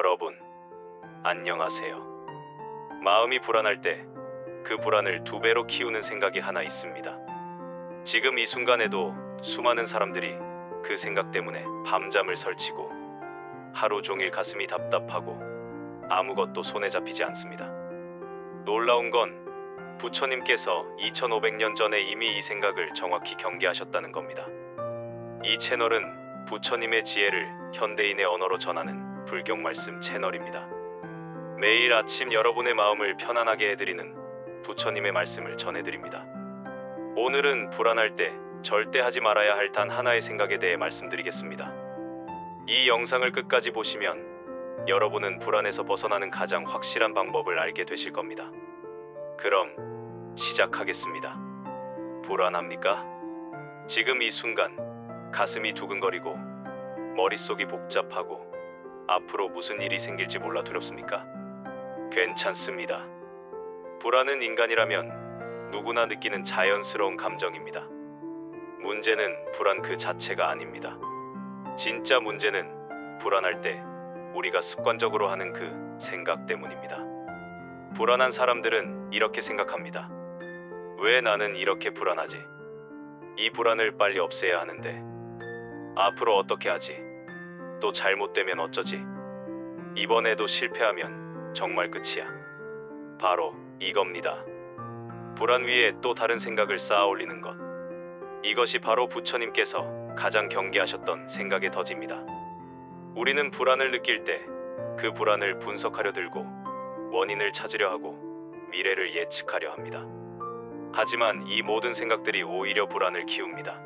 여러분, 안녕하세요. 마음이 불안할 때 그 불안을 두 배로 키우는 생각이 하나 있습니다. 지금 이 순간에도 수많은 사람들이 그 생각 때문에 밤잠을 설치고 하루 종일 가슴이 답답하고 아무것도 손에 잡히지 않습니다. 놀라운 건 부처님께서 2500년 전에 이미 이 생각을 정확히 경계하셨다는 겁니다. 이 채널은 부처님의 지혜를 현대인의 언어로 전하는 불경 말씀 채널입니다. 매일 아침 여러분의 마음을 편안하게 해드리는 부처님의 말씀을 전해드립니다. 오늘은 불안할 때 절대 하지 말아야 할 단 하나의 생각에 대해 말씀드리겠습니다. 이 영상을 끝까지 보시면 여러분은 불안에서 벗어나는 가장 확실한 방법을 알게 되실 겁니다. 그럼 시작하겠습니다. 불안합니까? 지금 이 순간 가슴이 두근거리고 머릿속이 복잡하고 앞으로 무슨 일이 생길지 몰라 두렵습니까? 괜찮습니다. 불안은 인간이라면 누구나 느끼는 자연스러운 감정입니다. 문제는 불안 그 자체가 아닙니다. 진짜 문제는 불안할 때 우리가 습관적으로 하는 그 생각 때문입니다. 불안한 사람들은 이렇게 생각합니다. 왜 나는 이렇게 불안하지? 이 불안을 빨리 없애야 하는데 앞으로 어떻게 하지? 또 잘못되면 어쩌지? 이번에도 실패하면 정말 끝이야. 바로 이겁니다. 불안 위에 또 다른 생각을 쌓아 올리는 것. 이것이 바로 부처님께서 가장 경계하셨던 생각의 덫입니다. 우리는 불안을 느낄 때 그 불안을 분석하려 들고 원인을 찾으려 하고 미래를 예측하려 합니다. 하지만 이 모든 생각들이 오히려 불안을 키웁니다.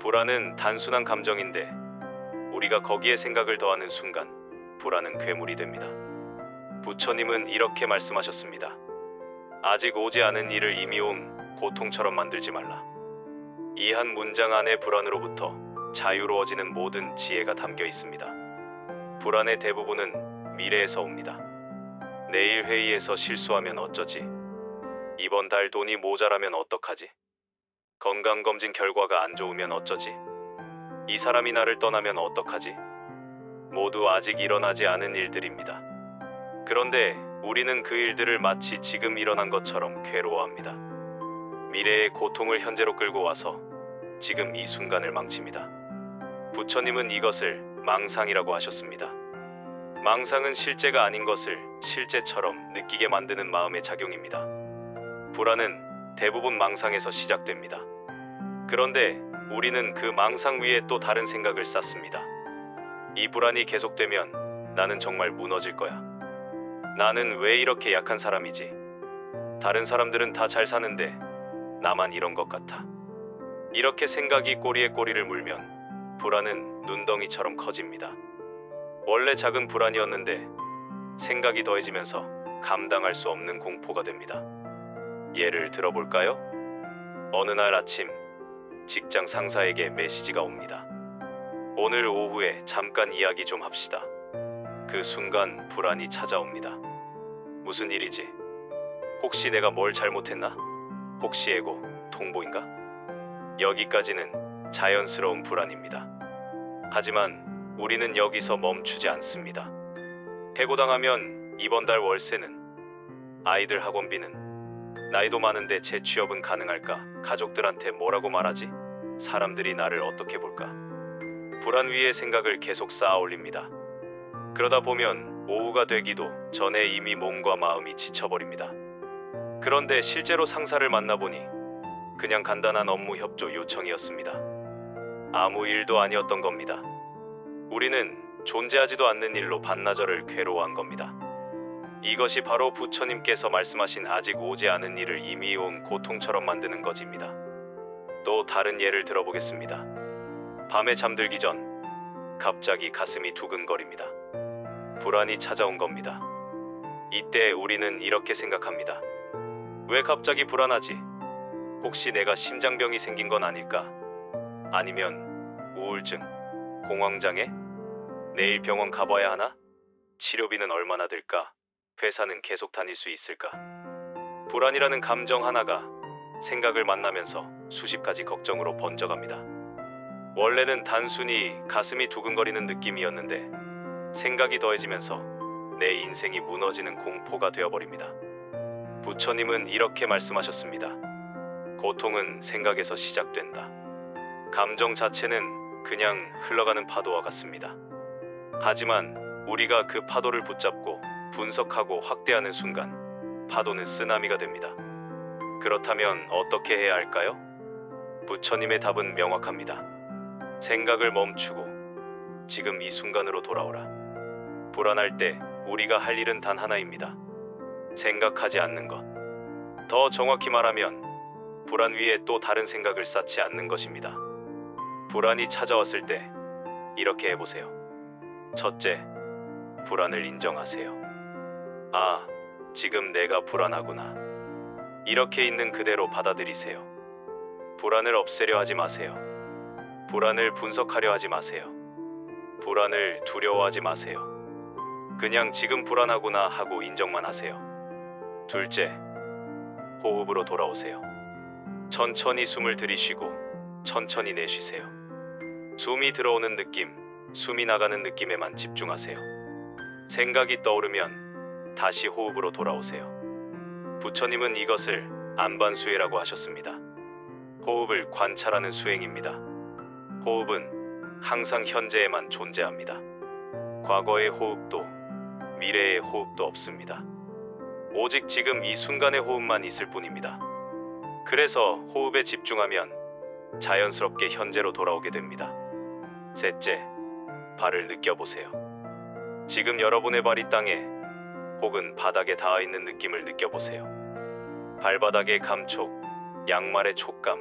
불안은 단순한 감정인데 우리가 거기에 생각을 더하는 순간 불안은 괴물이 됩니다. 부처님은 이렇게 말씀하셨습니다. 아직 오지 않은 일을 이미 온 고통처럼 만들지 말라. 이 한 문장 안에 불안으로부터 자유로워지는 모든 지혜가 담겨 있습니다. 불안의 대부분은 미래에서 옵니다. 내일 회의에서 실수하면 어쩌지? 이번 달 돈이 모자라면 어떡하지? 건강검진 결과가 안 좋으면 어쩌지? 이 사람이 나를 떠나면 어떡하지? 모두 아직 일어나지 않은 일들입니다. 그런데 우리는 그 일들을 마치 지금 일어난 것처럼 괴로워합니다. 미래의 고통을 현재로 끌고 와서 지금 이 순간을 망칩니다. 부처님은 이것을 망상이라고 하셨습니다. 망상은 실제가 아닌 것을 실제처럼 느끼게 만드는 마음의 작용입니다. 불안은 대부분 망상에서 시작됩니다. 그런데 우리는 그 망상 위에 또 다른 생각을 쌓습니다. 이 불안이 계속되면 나는 정말 무너질 거야. 나는 왜 이렇게 약한 사람이지? 다른 사람들은 다 잘 사는데 나만 이런 것 같아. 이렇게 생각이 꼬리에 꼬리를 물면 불안은 눈덩이처럼 커집니다. 원래 작은 불안이었는데 생각이 더해지면서 감당할 수 없는 공포가 됩니다. 예를 들어볼까요? 어느 날 아침 직장 상사에게 메시지가 옵니다. 오늘 오후에 잠깐 이야기 좀 합시다. 그 순간 불안이 찾아옵니다. 무슨 일이지? 혹시 내가 뭘 잘못했나? 혹시 에고, 통보인가? 여기까지는 자연스러운 불안입니다. 하지만 우리는 여기서 멈추지 않습니다. 해고당하면 이번 달 월세는, 아이들 학원비는, 나이도 많은데 재취업은 가능할까? 가족들한테 뭐라고 말하지? 사람들이 나를 어떻게 볼까? 불안 위에 생각을 계속 쌓아 올립니다. 그러다 보면 오후가 되기도 전에 이미 몸과 마음이 지쳐버립니다. 그런데 실제로 상사를 만나보니 그냥 간단한 업무 협조 요청이었습니다. 아무 일도 아니었던 겁니다. 우리는 존재하지도 않는 일로 반나절을 괴로워한 겁니다. 이것이 바로 부처님께서 말씀하신 아직 오지 않은 일을 이미 온 고통처럼 만드는 것입니다. 또 다른 예를 들어보겠습니다. 밤에 잠들기 전 갑자기 가슴이 두근거립니다. 불안이 찾아온 겁니다. 이때 우리는 이렇게 생각합니다. 왜 갑자기 불안하지? 혹시 내가 심장병이 생긴 건 아닐까? 아니면 우울증, 공황장애? 내일 병원 가봐야 하나? 치료비는 얼마나 들까? 회사는 계속 다닐 수 있을까? 불안이라는 감정 하나가 생각을 만나면서 수십 가지 걱정으로 번져갑니다. 원래는 단순히 가슴이 두근거리는 느낌이었는데 생각이 더해지면서 내 인생이 무너지는 공포가 되어버립니다. 부처님은 이렇게 말씀하셨습니다. 고통은 생각에서 시작된다. 감정 자체는 그냥 흘러가는 파도와 같습니다. 하지만 우리가 그 파도를 붙잡고 분석하고 확대하는 순간 파도는 쓰나미가 됩니다. 그렇다면 어떻게 해야 할까요? 부처님의 답은 명확합니다. 생각을 멈추고 지금 이 순간으로 돌아오라. 불안할 때 우리가 할 일은 단 하나입니다. 생각하지 않는 것. 더 정확히 말하면 불안 위에 또 다른 생각을 쌓지 않는 것입니다. 불안이 찾아왔을 때 이렇게 해보세요. 첫째, 불안을 인정하세요. 아, 지금 내가 불안하구나. 이렇게 있는 그대로 받아들이세요. 불안을 없애려 하지 마세요. 불안을 분석하려 하지 마세요. 불안을 두려워하지 마세요. 그냥 지금 불안하구나 하고 인정만 하세요. 둘째, 호흡으로 돌아오세요. 천천히 숨을 들이쉬고 천천히 내쉬세요. 숨이 들어오는 느낌, 숨이 나가는 느낌에만 집중하세요. 생각이 떠오르면 다시 호흡으로 돌아오세요. 부처님은 이것을 안반수회라고 하셨습니다. 호흡을 관찰하는 수행입니다. 호흡은 항상 현재에만 존재합니다. 과거의 호흡도 미래의 호흡도 없습니다. 오직 지금 이 순간의 호흡만 있을 뿐입니다. 그래서 호흡에 집중하면 자연스럽게 현재로 돌아오게 됩니다. 셋째, 발을 느껴보세요. 지금 여러분의 발이 땅에 혹은 바닥에 닿아 있는 느낌을 느껴보세요. 발바닥의 감촉, 양말의 촉감,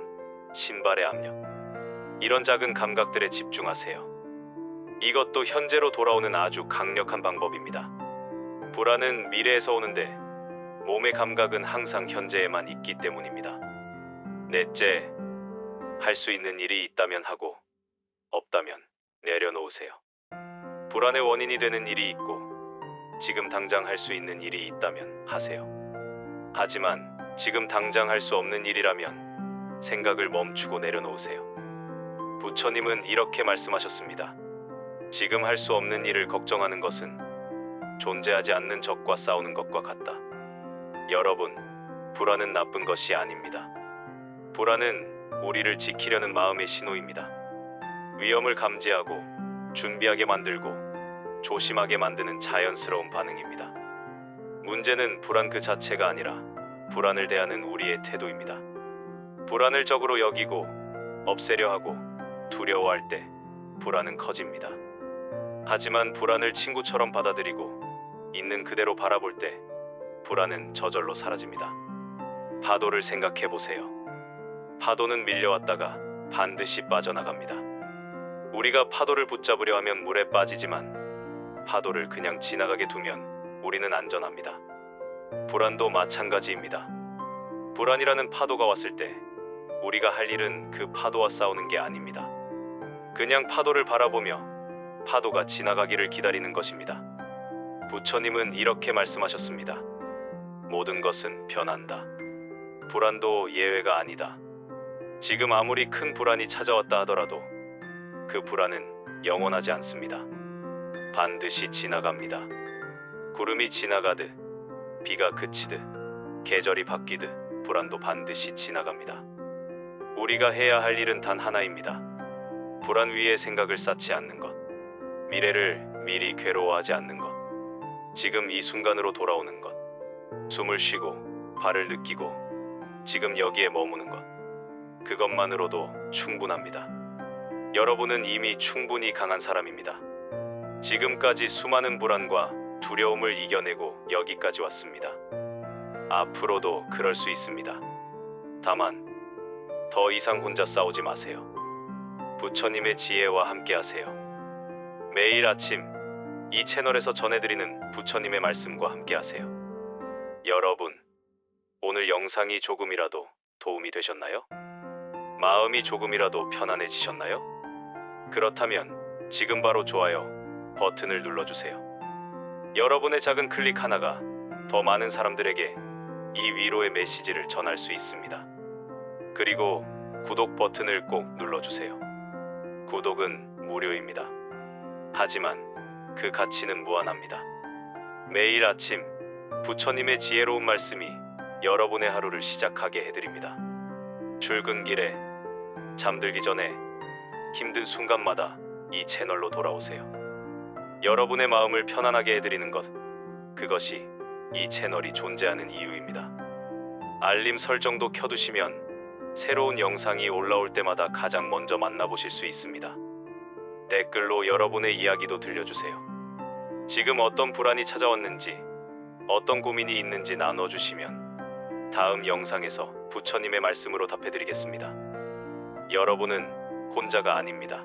신발의 압력. 이런 작은 감각들에 집중하세요. 이것도 현재로 돌아오는 아주 강력한 방법입니다. 불안은 미래에서 오는데 몸의 감각은 항상 현재에만 있기 때문입니다. 넷째, 할 수 있는 일이 있다면 하고 없다면 내려놓으세요. 불안의 원인이 되는 일이 있고 지금 당장 할 수 있는 일이 있다면 하세요. 하지만 지금 당장 할 수 없는 일이라면 생각을 멈추고 내려놓으세요. 부처님은 이렇게 말씀하셨습니다. 지금 할 수 없는 일을 걱정하는 것은 존재하지 않는 적과 싸우는 것과 같다. 여러분, 불안은 나쁜 것이 아닙니다. 불안은 우리를 지키려는 마음의 신호입니다. 위험을 감지하고 준비하게 만들고 조심하게 만드는 자연스러운 반응입니다. 문제는 불안 그 자체가 아니라 불안을 대하는 우리의 태도입니다. 불안을 적으로 여기고 없애려 하고 두려워할 때 불안은 커집니다. 하지만 불안을 친구처럼 받아들이고 있는 그대로 바라볼 때 불안은 저절로 사라집니다. 파도를 생각해 보세요. 파도는 밀려왔다가 반드시 빠져나갑니다. 우리가 파도를 붙잡으려 하면 물에 빠지지만 파도를 그냥 지나가게 두면 우리는 안전합니다. 불안도 마찬가지입니다. 불안이라는 파도가 왔을 때 우리가 할 일은 그 파도와 싸우는 게 아닙니다. 그냥 파도를 바라보며 파도가 지나가기를 기다리는 것입니다. 부처님은 이렇게 말씀하셨습니다. 모든 것은 변한다. 불안도 예외가 아니다. 지금 아무리 큰 불안이 찾아왔다 하더라도 그 불안은 영원하지 않습니다. 반드시 지나갑니다. 구름이 지나가듯 비가 그치듯 계절이 바뀌듯 불안도 반드시 지나갑니다. 우리가 해야 할 일은 단 하나입니다. 불안 위에 생각을 쌓지 않는 것. 미래를 미리 괴로워하지 않는 것. 지금 이 순간으로 돌아오는 것. 숨을 쉬고 발을 느끼고 지금 여기에 머무는 것. 그것만으로도 충분합니다. 여러분은 이미 충분히 강한 사람입니다. 지금까지 수많은 불안과 두려움을 이겨내고 여기까지 왔습니다. 앞으로도 그럴 수 있습니다. 다만 더 이상 혼자 싸우지 마세요. 부처님의 지혜와 함께하세요. 매일 아침 이 채널에서 전해드리는 부처님의 말씀과 함께하세요. 여러분, 오늘 영상이 조금이라도 도움이 되셨나요? 마음이 조금이라도 편안해지셨나요? 그렇다면 지금 바로 좋아요 버튼을 눌러주세요. 여러분의 작은 클릭 하나가 더 많은 사람들에게 이 위로의 메시지를 전할 수 있습니다. 그리고 구독 버튼을 꼭 눌러주세요. 구독은 무료입니다. 하지만 그 가치는 무한합니다. 매일 아침 부처님의 지혜로운 말씀이 여러분의 하루를 시작하게 해드립니다. 출근길에, 잠들기 전에, 힘든 순간마다 이 채널로 돌아오세요. 여러분의 마음을 편안하게 해드리는 것, 그것이 이 채널이 존재하는 이유입니다. 알림 설정도 켜두시면 새로운 영상이 올라올 때마다 가장 먼저 만나보실 수 있습니다. 댓글로 여러분의 이야기도 들려주세요. 지금 어떤 불안이 찾아왔는지, 어떤 고민이 있는지 나눠주시면 다음 영상에서 부처님의 말씀으로 답해드리겠습니다. 여러분은 혼자가 아닙니다.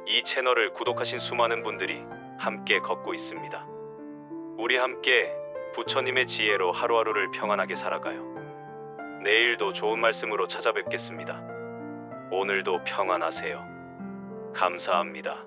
이 채널을 구독하신 수많은 분들이 함께 걷고 있습니다. 우리 함께 부처님의 지혜로 하루하루를 평안하게 살아가요. 내일도 좋은 말씀으로 찾아뵙겠습니다. 오늘도 평안하세요. 감사합니다.